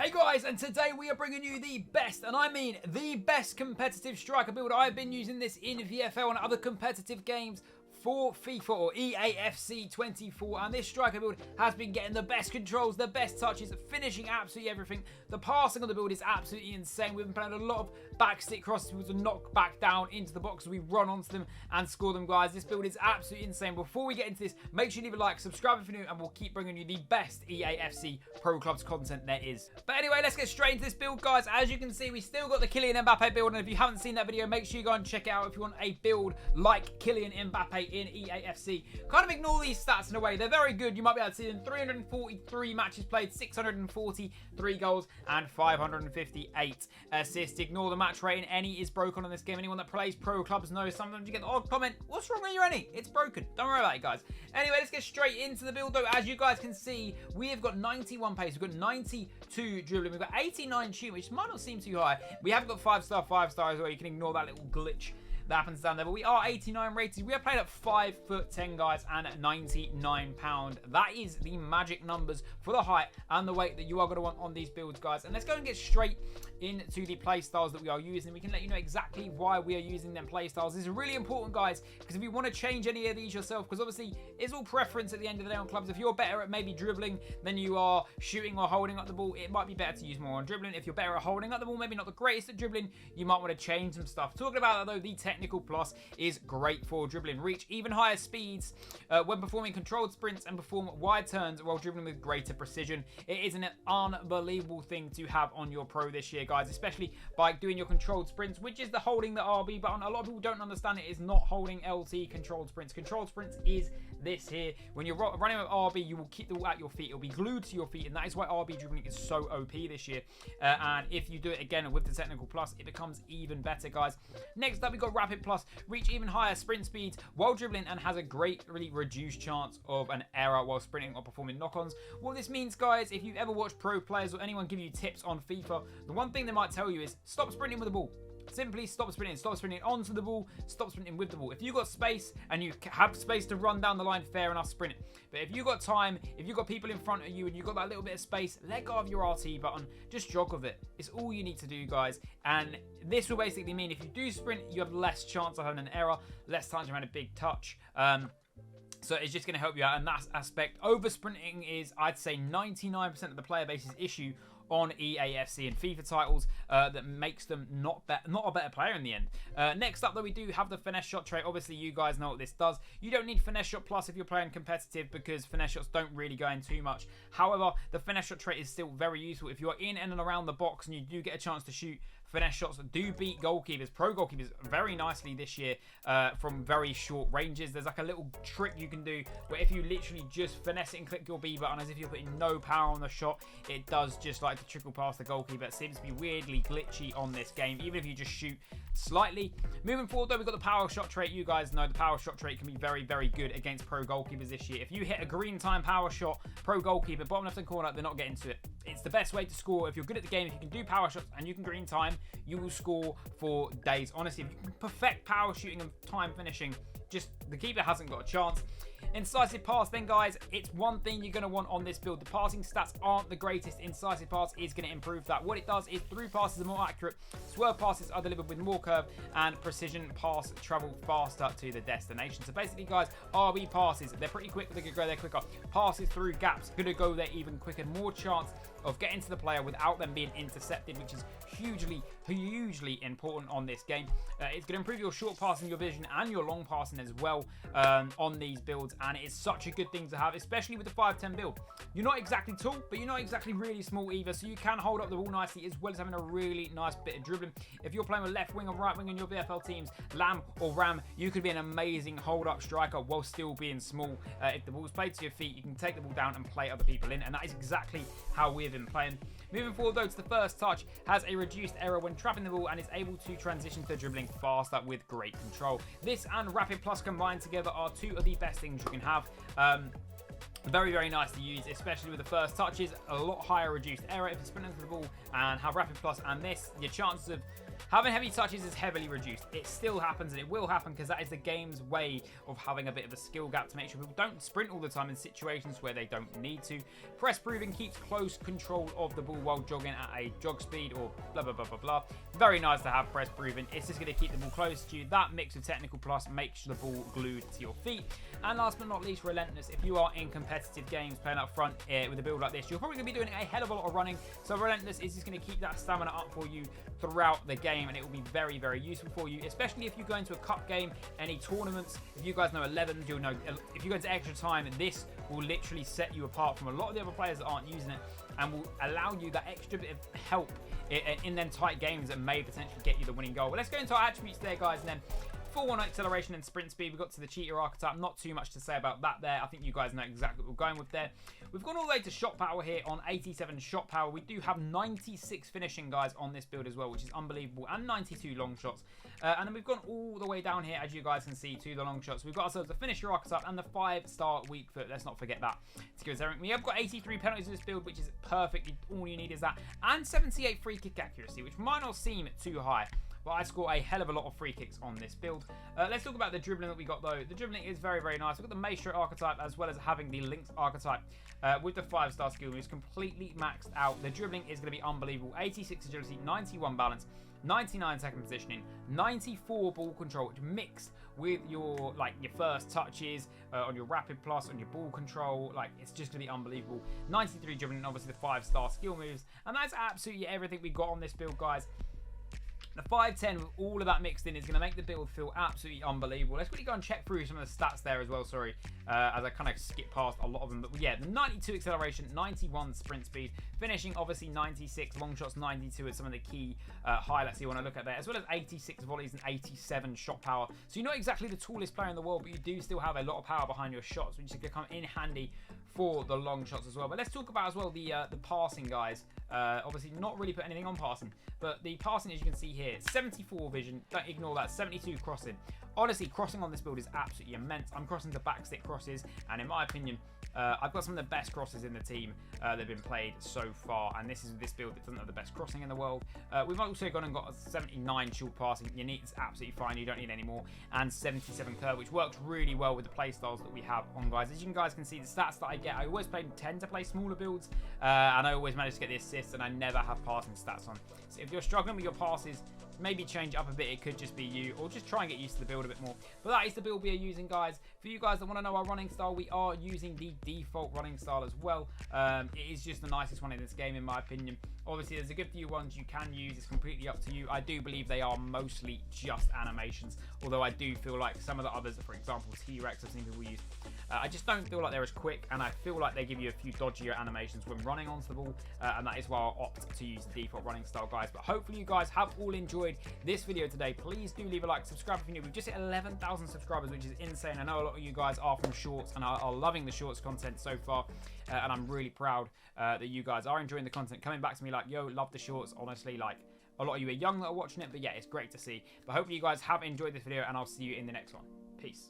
Hey guys, and today we are bringing you the best, and I mean the best competitive striker build. I've been using this in VFL and other competitive games for FIFA or EAFC 24, and this striker build has been getting the best controls, the best touches, finishing absolutely everything. The passing on the build is absolutely insane. We've been playing a lot of back stick crosses to knock back down into the box. We run onto them and score them, guys. This build is absolutely insane. Before we get into this, make sure you leave a like, subscribe if you're new, and we'll keep bringing you the best EAFC Pro Clubs content there is. But anyway, let's get straight into this build, guys. As you can see, we still got the Kylian Mbappe build, and if you haven't seen that video, make sure you go and check it out if you want a build like Kylian Mbappe in EAFC. Kind of ignore these stats in a way. They're very good. You might be able to see them. 343 matches played, 643 goals, and 558 assists. Ignore the match rating. Any is broken on this game. Anyone that plays pro clubs knows sometimes you get the odd comment, what's wrong with your any? It's broken. Don't worry about it, guys. Anyway, let's get straight into the build, though. As you guys can see, we have got 91 pace. We've got 92 dribbling. We've got 89 shooting, which might not seem too high. We have got 5-star as well. You can ignore that little glitch that happens down there, but we are 89 rated. We are played at 5'10", guys, and 99 pound. That is the magic numbers for the height and the weight that you are going to want on these builds, guys. And let's go and get straight into the play styles that we are using. We can let you know exactly why we are using them play styles. This is really important, guys, because if you want to change any of these yourself, because obviously it's all preference at the end of the day on clubs. If you're better at maybe dribbling than you are shooting or holding up the ball, it might be better to use more on dribbling. If you're better at holding up the ball, maybe not the greatest at dribbling, you might want to change some stuff. Talking about that, though, the technical plus is great for dribbling. Reach even higher speeds when performing controlled sprints and perform wide turns while dribbling with greater precision. It is an unbelievable thing to have on your pro this year, guys, especially by doing your controlled sprints, which is the holding the RB button. A lot of people don't understand it is not holding LT controlled sprints. Controlled sprints is this here. When you're running with RB, you will keep the ball at your feet. It'll be glued to your feet, and that is why RB dribbling is so OP this year. And if you do it again with the technical plus, it becomes even better, guys. Next up, we've got rapid plus. Reach even higher sprint speeds while dribbling and has a greatly reduced chance of an error while sprinting or performing knock-ons. What this means, guys, if you've ever watched pro players or anyone give you tips on FIFA, the one thing they might tell you is stop sprinting with the ball. Simply stop sprinting onto the ball, stop sprinting with the ball. If you've got space and you have space to run down the line, fair enough, sprint it. But if you've got time, if you've got people in front of you and you've got that little bit of space, let go of your RT button, just jog with it. It's all you need to do, guys. And this will basically mean if you do sprint, you have less chance of having an error, less times around a big touch. So it's just going to help you out in that aspect. Over sprinting is, I'd say, 99% of the player base's issue on EAFC and FIFA titles that makes them not a better player in the end. Next up, though, we do have the finesse shot trait. Obviously, you guys know what this does. You don't need finesse shot plus if you're playing competitive because finesse shots don't really go in too much. However, the finesse shot trait is still very useful if you're in and around the box and you do get a chance to shoot. Finesse shots do beat goalkeepers, pro goalkeepers, very nicely this year from very short ranges. There's like a little trick you can do where if you literally just finesse it and click your B button as if you're putting no power on the shot, it does just like to trickle past the goalkeeper. It seems to be weirdly glitchy on this game, even if you just shoot slightly. Moving forward, though, we've got the power shot trait. You guys know the power shot trait can be very, very good against pro goalkeepers this year. If you hit a green time power shot, pro goalkeeper, bottom left hand corner, they're not getting to it. It's the best way to score. If you're good at the game, if you can do power shots and you can green time, you will score for days. Honestly, if you can perfect power shooting and time finishing, just the keeper hasn't got a chance. Incisive pass, then, guys, it's one thing you're going to want on this build. The passing stats aren't the greatest. Incisive pass is going to improve that. What it does is through passes are more accurate, swerve passes are delivered with more curve, and precision pass travel faster to the destination. So basically, guys, RB passes, they're pretty quick, they're going to go there quicker. Passes through gaps, going to go there even quicker. More chance of getting to the player without them being intercepted, which is hugely important on this game. It's going to improve your short passing, your vision, and your long passing as well on these builds, and it's such a good thing to have, especially with the 5'10" build. You're not exactly tall, but you're not exactly really small either, so you can hold up the ball nicely as well as having a really nice bit of dribbling. If you're playing with left wing or right wing in your VFL teams, Lamb or Ram, you could be an amazing hold-up striker while still being small. If the ball's played to your feet, you can take the ball down and play other people in, and that is exactly how we've been playing. Moving forward, though, to the first touch, has a reduced error when trapping the ball and is able to transition to dribbling faster with great control. This and Rapid Plus combined together are two of the best things you can have. Very, very nice to use, especially with the first touches. A lot higher reduced error if you sprint into the ball and have rapid plus. And this, your chances of having heavy touches is heavily reduced. It still happens, and it will happen because that is the game's way of having a bit of a skill gap to make sure people don't sprint all the time in situations where they don't need to. Press proving keeps close control of the ball while jogging at a jog speed or blah, blah, blah, blah, blah. Very nice to have press proving. It's just going to keep the ball close to you. That mix of technical plus makes the ball glued to your feet. And last but not least, relentless. If you are in competitive games playing up front with a build like this, you're probably going to be doing a hell of a lot of running. So relentless is just going to keep that stamina up for you throughout the game, and it will be very, very useful for you, especially if you go into a cup game, any tournaments. If you guys know 11, you'll know if you go into extra time, this will literally set you apart from a lot of the other players that aren't using it, and will allow you that extra bit of help in them tight games that may potentially get you the winning goal. Well, let's go into our attributes there, guys, and then full on acceleration and sprint speed. We've got to the cheater archetype. Not too much to say about that there. I think you guys know exactly what we're going with there. We've gone all the way to shot power here on 87 shot power. We do have 96 finishing, guys, on this build as well, which is unbelievable, and 92 long shots. And then we've gone all the way down here, as you guys can see, to the long shots. We've got ourselves the finisher archetype and the 5-star weak foot. Let's not forget that to give us everything. We have got 83 penalties in this build, which is perfect. All you need is that. And 78 free kick accuracy, which might not seem too high, but I score a hell of a lot of free kicks on this build. Let's talk about the dribbling that we got, though. The dribbling is very, very nice. We've got the Maestro archetype as well as having the Lynx archetype with the 5-star skill moves completely maxed out. The dribbling is going to be unbelievable. 86 agility, 91 balance, 99 second positioning, 94 ball control, which mixed with your your first touches on your rapid plus, on your ball control. It's just going to be unbelievable. 93 dribbling, and obviously the 5-star skill moves. And that's absolutely everything we got on this build, guys. The 510 with all of that mixed in is going to make the build feel absolutely unbelievable. Let's quickly go and check through some of the stats there as well, sorry, as I kind of skip past a lot of them. But yeah, the 92 acceleration, 91 sprint speed, finishing obviously 96, long shots 92 are some of the key highlights you want to look at there, as well as 86 volleys and 87 shot power. So you're not exactly the tallest player in the world, but you do still have a lot of power behind your shots, which is going to come in handy for the long shots as well. But let's talk about as well the passing, guys. Obviously not really put anything on passing, but the passing, as you can see here, 74 vision, don't ignore that, 72 crossing. Honestly, crossing on this build is absolutely immense. I'm crossing to back stick crosses, and in my opinion, I've got some of the best crosses in the team that have been played so far, and this is this build that doesn't have the best crossing in the world. We've also gone and got a 79 short passing. You need, it's absolutely fine, you don't need any more, and 77 curve, which works really well with the play styles that we have on, guys. As you guys can see, the stats that I get, I always tend to play smaller builds, and I always manage to get the assists, and I never have passing stats on. So if you're struggling with your passes, maybe change up a bit. It could just be you, or just try and get used to the build a bit more. But that is the build we are using, guys. For you guys that want to know our running style, we are using the default running style as well. It is just the nicest one in this game, in my opinion. Obviously, there's a good few ones you can use. It's completely up to you. I do believe they are mostly just animations, although I do feel like some of the others, for example, T-Rex, I've seen people use. I just don't feel like they're as quick, and I feel like they give you a few dodgier animations when running onto the ball, and that is why I opt to use the default running style, guys. But hopefully you guys have all enjoyed this video today. Please do leave a like, subscribe if you're new. We've just hit 11,000 subscribers, which is insane. I know a lot of you guys are from shorts and are loving the shorts content so far, and I'm really proud that you guys are enjoying the content, coming back to me like, yo, love the shorts. Honestly, like, a lot of you are young that are watching it, but yeah, it's great to see. But hopefully you guys have enjoyed this video, and I'll see you in the next one. Peace.